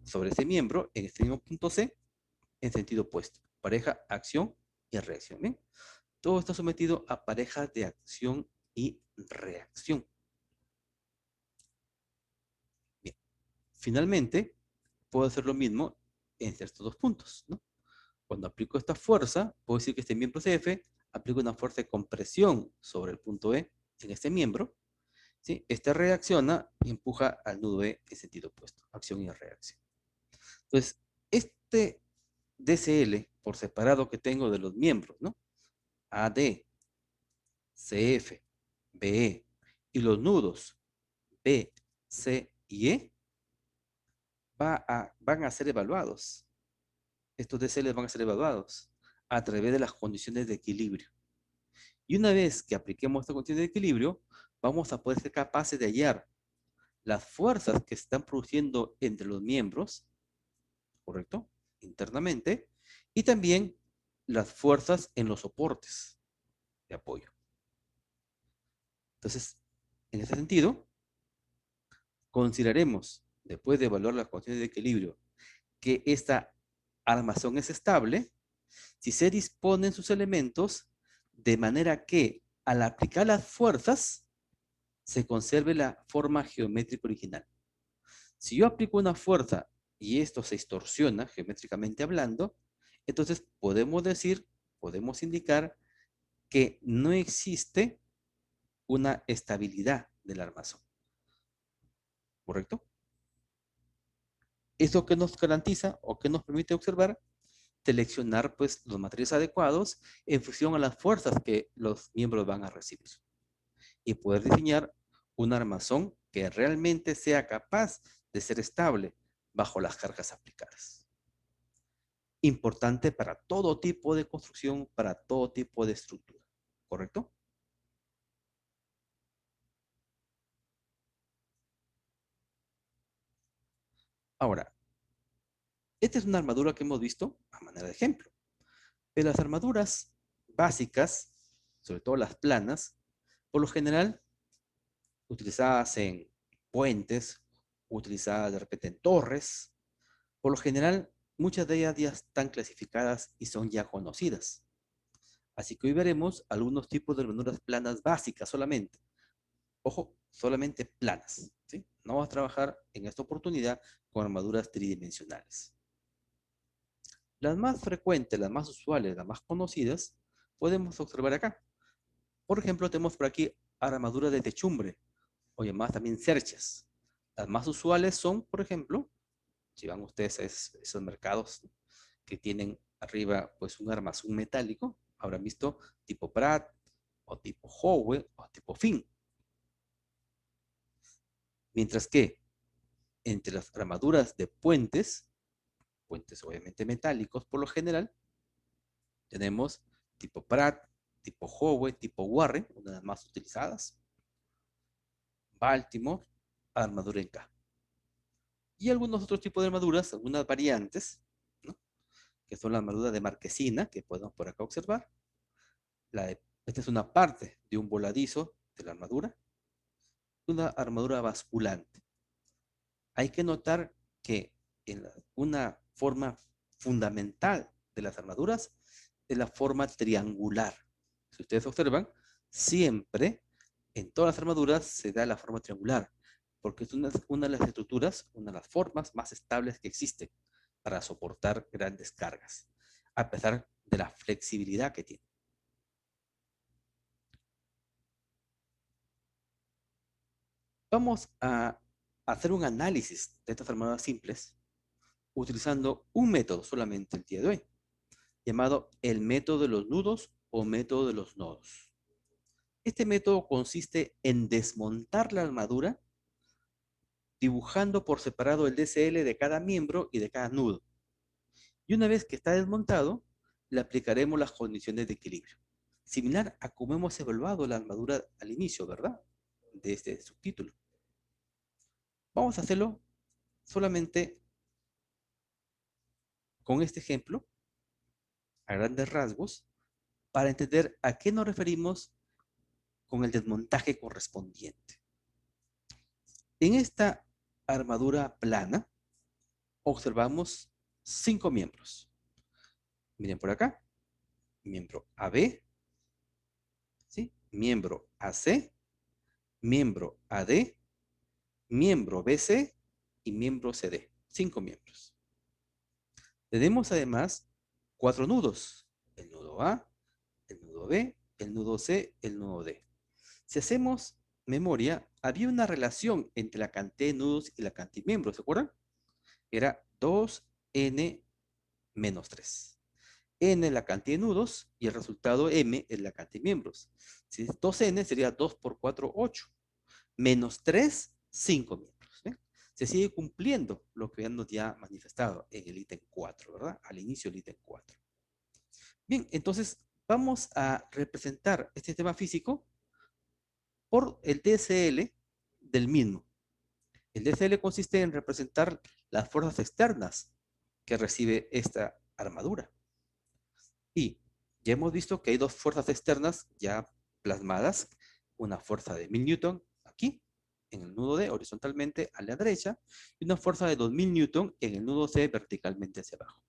sobre ese miembro en este mismo punto C en sentido opuesto. Pareja, acción y reacción. ¿Bien? Todo está sometido a parejas de acción y reacción. Bien. Finalmente, puedo hacer lo mismo entre estos dos puntos, ¿no? Cuando aplico esta fuerza, puedo decir que este miembro CF aplica una fuerza de compresión sobre el punto E en este miembro. ¿Sí? Este reacciona y empuja al nudo E en sentido opuesto. Acción y reacción. Entonces, este DCL por separado que tengo de los miembros, ¿no? AD, CF, BE y los nudos B, C y E van a ser evaluados. Estos DCL van a ser evaluados a través de las condiciones de equilibrio. Y una vez que apliquemos esta condición de equilibrio, vamos a poder ser capaces de hallar las fuerzas que están produciendo entre los miembros, ¿correcto? Internamente, y también las fuerzas en los soportes de apoyo. Entonces, en ese sentido, consideraremos, después de evaluar las condiciones de equilibrio, que esta armazón es estable si se disponen sus elementos de manera que al aplicar las fuerzas se conserve la forma geométrica original. Si yo aplico una fuerza y esto se distorsiona geométricamente hablando, entonces podemos decir, podemos indicar que no existe una estabilidad del armazón. ¿Correcto? ¿Eso que nos garantiza o que nos permite observar? Seleccionar pues los materiales adecuados en función a las fuerzas que los miembros van a recibir y poder diseñar un armazón que realmente sea capaz de ser estable bajo las cargas aplicadas. Importante para todo tipo de construcción, para todo tipo de estructura. ¿Correcto? Ahora, esta es una armadura que hemos visto a manera de ejemplo. Pero las armaduras básicas, sobre todo las planas, por lo general utilizadas en puentes, utilizadas de repente en torres, por lo general muchas de ellas ya están clasificadas y son ya conocidas. Así que hoy veremos algunos tipos de armaduras planas básicas solamente. Ojo, solamente planas. ¿Sí? No vamos a trabajar en esta oportunidad con armaduras tridimensionales. Las más frecuentes, las más usuales, las más conocidas, podemos observar acá. Por ejemplo, tenemos por aquí armaduras de techumbre, o llamadas también cerchas. Las más usuales son, por ejemplo, si van ustedes a esos mercados que tienen arriba pues un armazón metálico, habrán visto tipo Pratt, o tipo Howe, o tipo Finn. Mientras que entre las armaduras de puentes, puentes obviamente metálicos por lo general, tenemos tipo Pratt, tipo Howe, tipo Warren, una de las más utilizadas, Baltimore, armadura en K. Y algunos otros tipos de armaduras, algunas variantes, ¿no? Que son la armadura de marquesina, que podemos por acá observar. Esta es una parte de un voladizo de la armadura. Una armadura basculante. Hay que notar que una forma fundamental de las armaduras es la forma triangular. Si ustedes observan, siempre en todas las armaduras se da la forma triangular, porque es una de las estructuras, una de las formas más estables que existen para soportar grandes cargas, a pesar de la flexibilidad que tiene. Vamos a hacer un análisis de estas armaduras simples utilizando un método solamente el día de hoy, llamado el método de los nudos o método de los nodos. Este método consiste en desmontar la armadura dibujando por separado el DCL de cada miembro y de cada nudo. Y una vez que está desmontado, le aplicaremos las condiciones de equilibrio. Similar a como hemos evaluado la armadura al inicio, ¿verdad? De este subtítulo. Vamos a hacerlo solamente con este ejemplo, a grandes rasgos, para entender a qué nos referimos con el desmontaje correspondiente. En esta armadura plana, observamos 5 miembros. Miren por acá, miembro AB, ¿sí? Miembro AC, miembro AD, miembro BC y miembro CD. 5 miembros. Tenemos además 4 nudos. El nudo A, el nudo B, el nudo C, el nudo D. Si hacemos memoria, había una relación entre la cantidad de nudos y la cantidad de miembros, ¿se acuerdan? Era 2n menos 3. N es la cantidad de nudos y el resultado M es la cantidad de miembros. Si es 2n sería 2 por 4, 8. Menos 3, 5 miembros. ¿Ven? Se sigue cumpliendo lo que habíamos ya manifestado en el ítem 4, ¿verdad? Al inicio del ítem 4. Bien, entonces vamos a representar este sistema físico por el DCL del mismo. El DCL consiste en representar las fuerzas externas que recibe esta armadura. Y ya hemos visto que hay dos fuerzas externas ya plasmadas. Una fuerza de 1000 newton aquí, en el nudo D, horizontalmente a la derecha, y una fuerza de 2000 newton en el nudo C, verticalmente hacia abajo.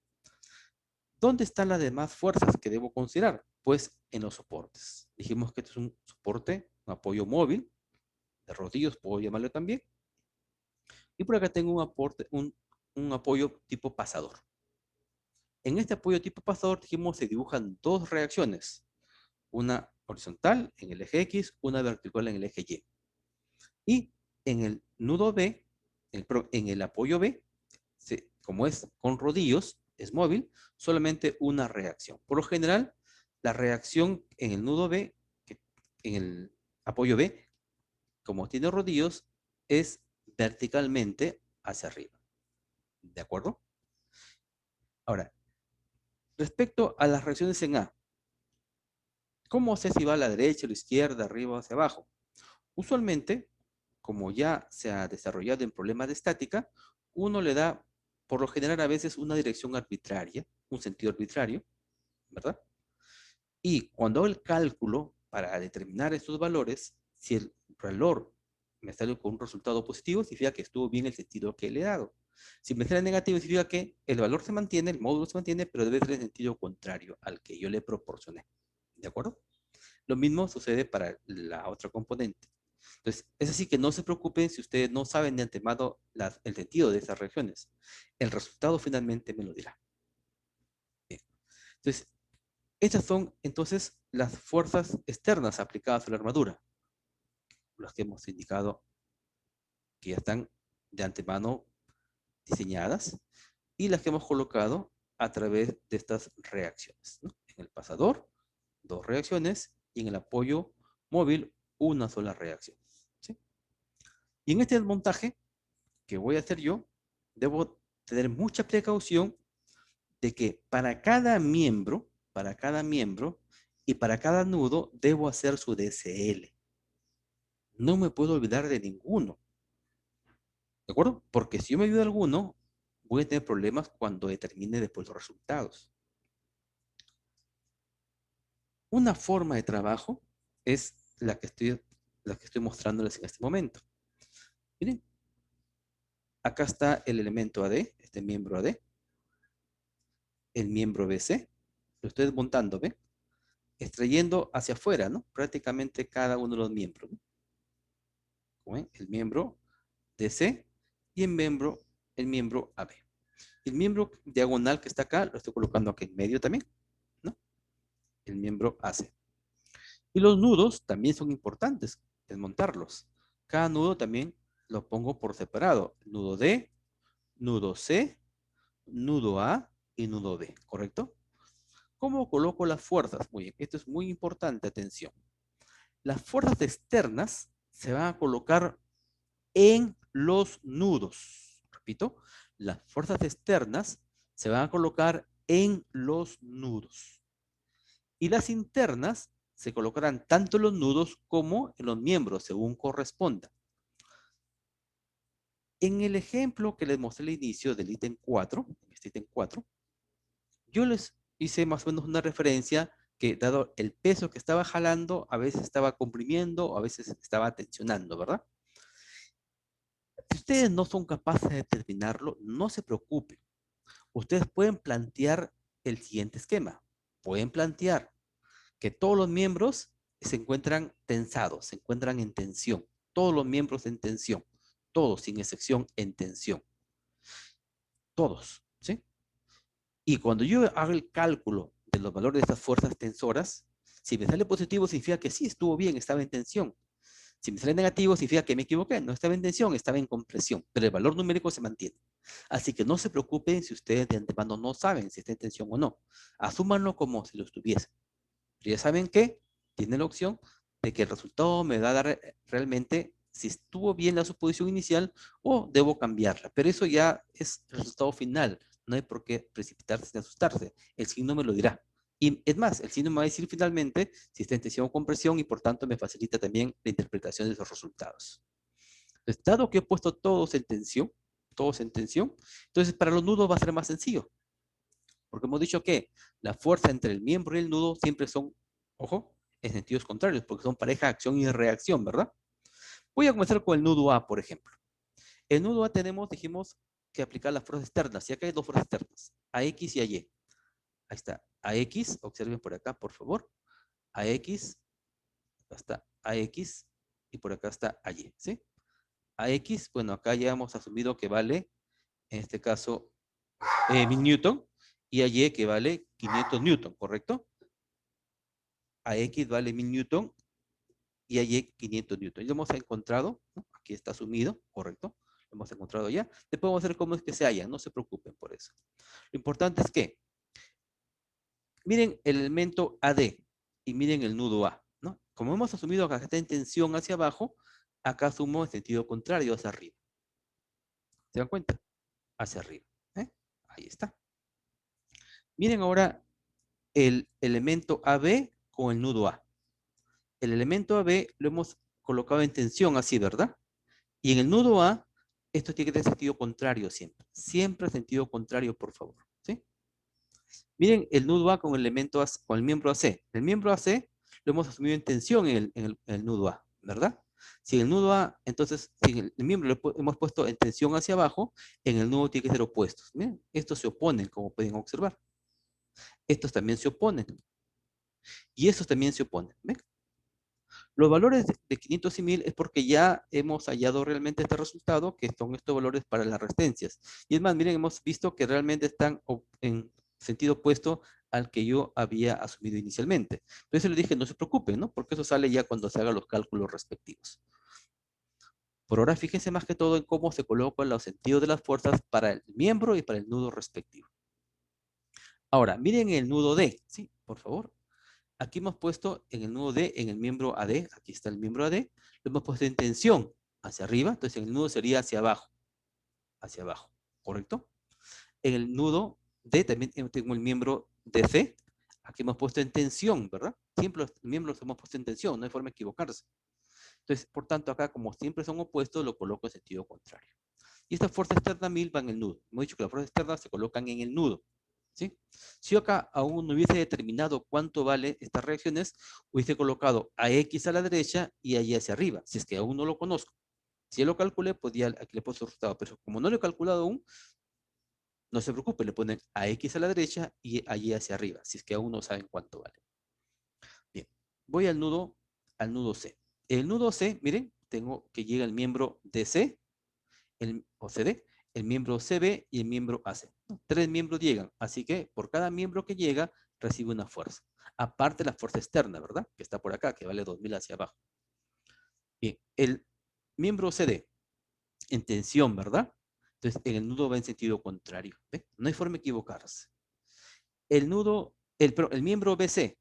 ¿Dónde están las demás fuerzas que debo considerar? Pues en los soportes. Dijimos que este es un soporte, un apoyo móvil, de rodillos puedo llamarlo también. Y por acá tengo un apoyo tipo pasador. En este apoyo tipo pasador, dijimos, se dibujan dos reacciones. Una horizontal en el eje X, una vertical en el eje Y. Y en el nudo B, en el apoyo B, como es con rodillos, es móvil, solamente una reacción. Por lo general, la reacción en el nudo B, en el apoyo B, como tiene rodillos, es verticalmente hacia arriba. ¿De acuerdo? Ahora, respecto a las reacciones en A, ¿cómo sé si va a la derecha, a la izquierda, arriba o hacia abajo? Usualmente, como ya se ha desarrollado en problemas de estática, uno le da, por lo general, a veces una dirección arbitraria, un sentido arbitrario, ¿verdad? Y cuando hago el cálculo para determinar estos valores, si el valor me sale con un resultado positivo, significa que estuvo bien el sentido que le he dado. Si me sale negativo, significa que el valor se mantiene, el módulo se mantiene, pero debe ser en sentido contrario al que yo le proporcioné. ¿De acuerdo? Lo mismo sucede para la otra componente. Entonces, es así que no se preocupen si ustedes no saben de antemano el sentido de esas reacciones. El resultado finalmente me lo dirá. Bien. Entonces, estas son entonces las fuerzas externas aplicadas a la armadura, las que hemos indicado que ya están de antemano diseñadas y las que hemos colocado a través de estas reacciones, ¿no? En el pasador, dos reacciones y en el apoyo móvil, una sola reacción. ¿Sí? Y en este desmontaje que voy a hacer yo, debo tener mucha precaución de que para cada miembro y para cada nudo, debo hacer su DCL. No me puedo olvidar de ninguno. ¿De acuerdo? Porque si yo me olvido de alguno, voy a tener problemas cuando determine después los resultados. Una forma de trabajo es la que estoy mostrándoles en este momento. Miren, acá está el elemento AD, este miembro AD, el miembro BC. Lo estoy desmontando, ¿ven? Extrayendo hacia afuera, ¿no? Prácticamente cada uno de los miembros, ¿no? ¿Ven? El miembro DC y el miembro AB. El miembro diagonal que está acá, lo estoy colocando aquí en medio también, ¿no? El miembro AC. Y los nudos también son importantes, desmontarlos. Cada nudo también lo pongo por separado. Nudo D, nudo C, nudo A y nudo B, ¿correcto? ¿Cómo coloco las fuerzas? Muy bien, esto es muy importante, atención. Las fuerzas externas se van a colocar en los nudos. Repito, las fuerzas externas se van a colocar en los nudos. Y las internas se colocarán tanto en los nudos como en los miembros, según corresponda. En el ejemplo que les mostré al inicio del ítem 4, en este ítem 4, yo les hice más o menos una referencia que dado el peso que estaba jalando, a veces estaba comprimiendo, a veces estaba tensionando, ¿verdad? Si ustedes no son capaces de determinarlo, no se preocupen. Ustedes pueden plantear el siguiente esquema. Pueden plantear que todos los miembros se encuentran tensados, se encuentran en tensión. Todos los miembros en tensión. Todos, sin excepción, en tensión. Todos, ¿sí? Y cuando yo hago el cálculo de los valores de estas fuerzas tensoras, si me sale positivo significa que sí, estuvo bien, estaba en tensión. Si me sale negativo significa que me equivoqué, no estaba en tensión, estaba en compresión, pero el valor numérico se mantiene. Así que no se preocupen si ustedes de antemano no saben si está en tensión o no. Asúmanlo como si lo estuviese. Pero ya saben que tienen la opción de que el resultado me va a dar realmente si estuvo bien la suposición inicial o debo cambiarla. Pero eso ya es el resultado final. No hay por qué precipitarse ni asustarse. El signo me lo dirá. Y es más, el signo me va a decir finalmente si está en tensión o compresión y por tanto me facilita también la interpretación de esos resultados. Entonces, dado que he puesto todos en tensión, entonces para los nudos va a ser más sencillo. Porque hemos dicho que la fuerza entre el miembro y el nudo siempre son, ojo, en sentidos contrarios, porque son pareja acción y reacción, ¿verdad? Voy a comenzar con el nudo A, por ejemplo. El nudo A tenemos, dijimos, que aplicar las fuerzas externas. Y acá hay dos fuerzas externas, AX y AY. Ahí está, AX, observen por acá, por favor. AX, acá está AX, y por acá está AY, ¿sí? AX, bueno, acá ya hemos asumido que vale, en este caso, 1000 newton, y AY que vale 500 newton, ¿correcto? AX vale 1000 newton y hay 500 newton. Ya lo hemos encontrado, ¿no? Aquí está asumido, correcto. Lo hemos encontrado ya. Después vamos a ver cómo es que se halla, no se preocupen por eso. Lo importante es que, miren el elemento AD y miren el nudo A, ¿no? Como hemos asumido que acá está en tensión hacia abajo, acá asumo en sentido contrario hacia arriba. ¿Se dan cuenta? Hacia arriba. ¿Eh? Ahí está. Miren ahora el elemento AB con el nudo A. El elemento AB lo hemos colocado en tensión así, ¿verdad? Y en el nudo A, esto tiene que tener sentido contrario siempre. Siempre sentido contrario, por favor. ¿Sí? Miren el nudo A con el elemento A, con el miembro AC. El miembro AC lo hemos asumido en tensión en el nudo A, ¿verdad? Si en el nudo A, entonces, si en el miembro lo hemos puesto en tensión hacia abajo, en el nudo tiene que ser opuestos. Miren, estos se oponen, como pueden observar. Estos también se oponen. Y estos también se oponen. ¿Ven? Los valores de 500 y 1000 es porque ya hemos hallado realmente este resultado, que son estos valores para las resistencias. Y es más, miren, hemos visto que realmente están en sentido opuesto al que yo había asumido inicialmente. Por eso le dije, no se preocupen, ¿no? Porque eso sale ya cuando se hagan los cálculos respectivos. Por ahora, fíjense más que todo en cómo se colocan los sentidos de las fuerzas para el miembro y para el nudo respectivo. Ahora, miren el nudo D, ¿sí? Por favor. Aquí hemos puesto en el nudo D, en el miembro AD, aquí está el miembro AD, lo hemos puesto en tensión hacia arriba, entonces el nudo sería hacia abajo, ¿correcto? En el nudo D también tengo el miembro DC, aquí hemos puesto en tensión, ¿verdad? Siempre los miembros los hemos puesto en tensión, no hay forma de equivocarse. Entonces, por tanto, acá como siempre son opuestos, lo coloco en sentido contrario. Y esta fuerza externa 1000 va en el nudo. Hemos dicho que las fuerzas externas se colocan en el nudo. ¿Sí? Si yo acá aún no hubiese determinado cuánto vale estas reacciones, hubiese colocado a X a la derecha y a Y hacia arriba, si es que aún no lo conozco. Si ya lo calculé, pues ya aquí le pongo el resultado, pero como no lo he calculado aún, no se preocupe, le ponen a X a la derecha y a Y hacia arriba, si es que aún no saben cuánto vale. Bien, voy al nudo C. El nudo C, miren, tengo que llega el miembro DC, o CD, el miembro CB y el miembro AC. Tres miembros llegan, así que por cada miembro que llega, recibe una fuerza. Aparte la fuerza externa, ¿verdad? Que está por acá, que vale 2000 hacia abajo. Bien, el miembro CD, en tensión, ¿verdad? Entonces, en el nudo va en sentido contrario. ¿Ve? No hay forma de equivocarse. El nudo, el miembro BC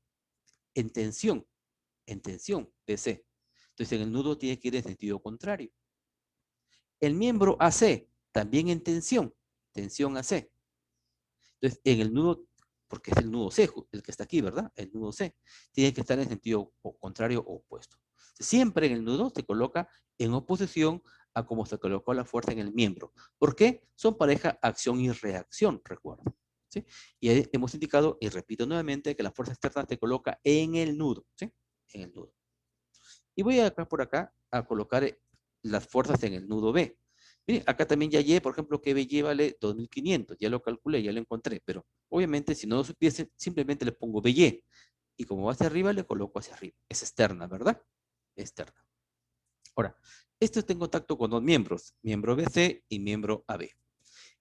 en tensión BC. Entonces, en el nudo tiene que ir en sentido contrario. El miembro AC también en tensión AC. Entonces, en el nudo, porque es el nudo C, el que está aquí, ¿verdad? El nudo C, tiene que estar en sentido contrario o opuesto. Siempre en el nudo se coloca en oposición a como se colocó la fuerza en el miembro. ¿Por qué? Son pareja acción y reacción, recuerda. ¿Sí? Y hemos indicado, y repito nuevamente, que la fuerza externa se coloca en el nudo, ¿sí? En el nudo. Y voy acá por acá a colocar las fuerzas en el nudo B. Mire, acá también ya hallé, por ejemplo, que BY vale 2500, ya lo calculé, ya lo encontré, pero obviamente si no lo supiese, simplemente le pongo BY. Y como va hacia arriba, le coloco hacia arriba. Es externa, ¿verdad? Externa. Ahora, esto está en contacto con dos miembros, miembro BC y miembro AB.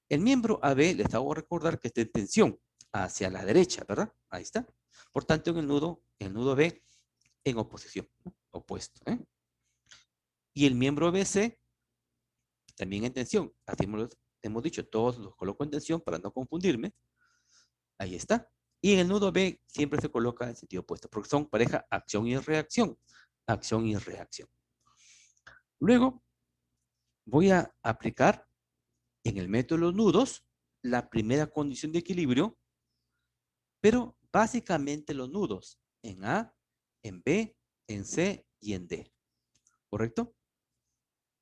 El miembro AB, les hago recordar que está en tensión hacia la derecha, ¿verdad? Ahí está. Por tanto, en el nudo B, en oposición, ¿no? Opuesto, ¿eh? Y el miembro BC también en tensión. Así hemos dicho, todos los coloco en tensión para no confundirme. Ahí está. Y en el nudo B siempre se coloca en sentido opuesto, porque son pareja acción y reacción. Acción y reacción. Luego voy a aplicar en el método de los nudos la primera condición de equilibrio, pero básicamente los nudos en A, en B, en C y en D. ¿Correcto?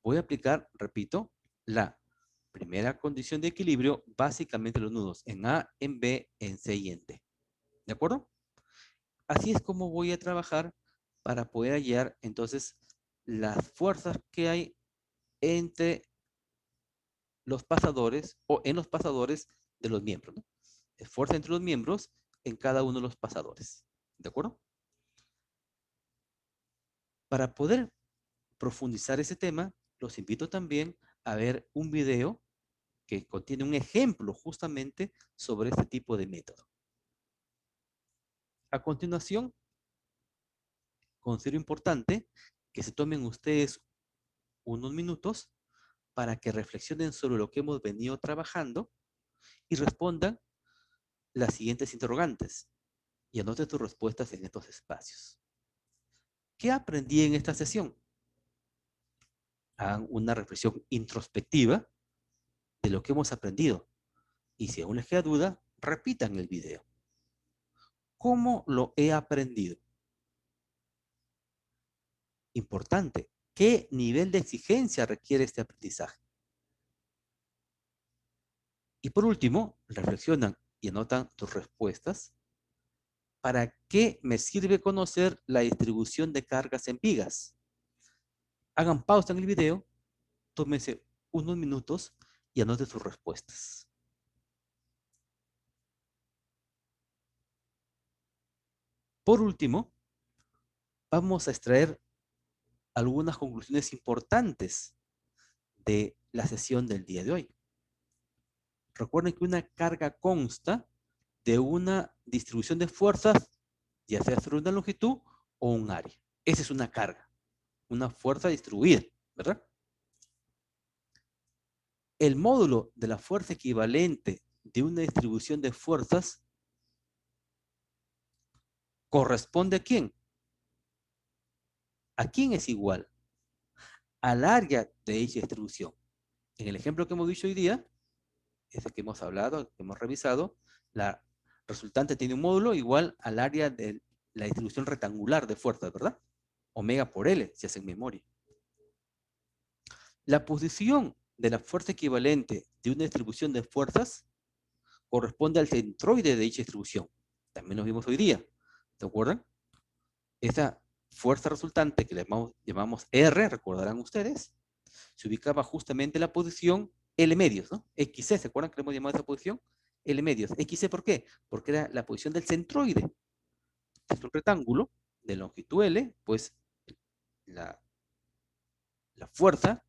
Voy a aplicar, repito, la primera condición de equilibrio, básicamente los nudos en A, en B, en C y en D. ¿De acuerdo? Así es como voy a trabajar para poder hallar entonces las fuerzas que hay entre los pasadores o en los pasadores de los miembros, ¿no? Fuerza entre los miembros en cada uno de los pasadores. ¿De acuerdo? Para poder profundizar ese tema, los invito también a ver un video que contiene un ejemplo justamente sobre este tipo de método. A continuación, considero importante que se tomen ustedes unos minutos para que reflexionen sobre lo que hemos venido trabajando y respondan las siguientes interrogantes y anoten tus respuestas en estos espacios. ¿Qué aprendí en esta sesión? Hagan una reflexión introspectiva de lo que hemos aprendido y si aún les queda duda, repitan el video. ¿Cómo lo he aprendido? Importante, ¿qué nivel de exigencia requiere este aprendizaje? Y por último, reflexionan y anotan tus respuestas. ¿Para qué me sirve conocer la distribución de cargas en vigas? Hagan pausa en el video, tómense unos minutos y anoten sus respuestas. Por último, vamos a extraer algunas conclusiones importantes de la sesión del día de hoy. Recuerden que una carga consta de una distribución de fuerzas, ya sea sobre una longitud o un área. Esa es una carga, una fuerza distribuida, ¿verdad? El módulo de la fuerza equivalente de una distribución de fuerzas corresponde a quién. ¿A quién es igual? Al área de dicha distribución. En el ejemplo que hemos dicho hoy día, ese que hemos hablado, que hemos revisado, la resultante tiene un módulo igual al área de la distribución rectangular de fuerzas, ¿verdad? Omega por L, si hacen memoria. La posición de la fuerza equivalente de una distribución de fuerzas corresponde al centroide de dicha distribución. También lo vimos hoy día. ¿Se acuerdan? Esa fuerza resultante que le llamamos R, recordarán ustedes, se ubicaba justamente en la posición L medios, ¿no? XC, ¿se acuerdan que le hemos llamado esa posición? L medios. XC, ¿por qué? Porque era la posición del centroide. Es un rectángulo de longitud L, pues la fuerza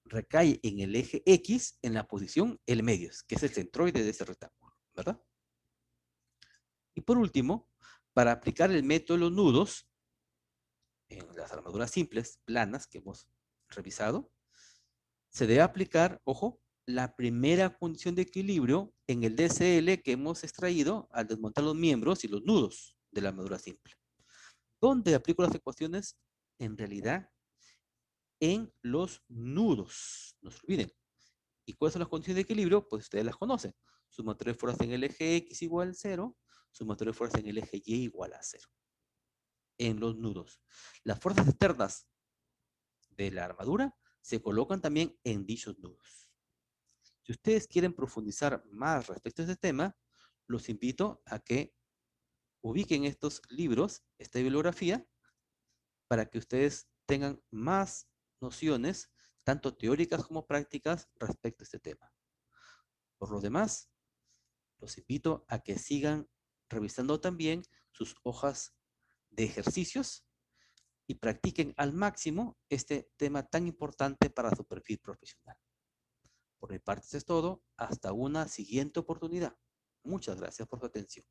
recae en el eje X en la posición L medios, que es el centroide de ese rectángulo, ¿verdad? Y por último, para aplicar el método de los nudos en las armaduras simples, planas, que hemos revisado, se debe aplicar, ojo, la primera condición de equilibrio en el DCL que hemos extraído al desmontar los miembros y los nudos de la armadura simple. ¿Dónde aplico las ecuaciones? En realidad, en los nudos. No se olviden. ¿Y cuáles son las condiciones de equilibrio? Pues ustedes las conocen. Sumatoria de fuerzas en el eje X igual a 0, sumatoria de fuerzas en el eje Y igual a 0. En los nudos. Las fuerzas externas de la armadura se colocan también en dichos nudos. Si ustedes quieren profundizar más respecto a este tema, los invito a que ubiquen estos libros, esta bibliografía, para que ustedes tengan más nociones, tanto teóricas como prácticas, respecto a este tema. Por lo demás, los invito a que sigan revisando también sus hojas de ejercicios y practiquen al máximo este tema tan importante para su perfil profesional. Por mi parte, eso es todo. Hasta una siguiente oportunidad. Muchas gracias por su atención.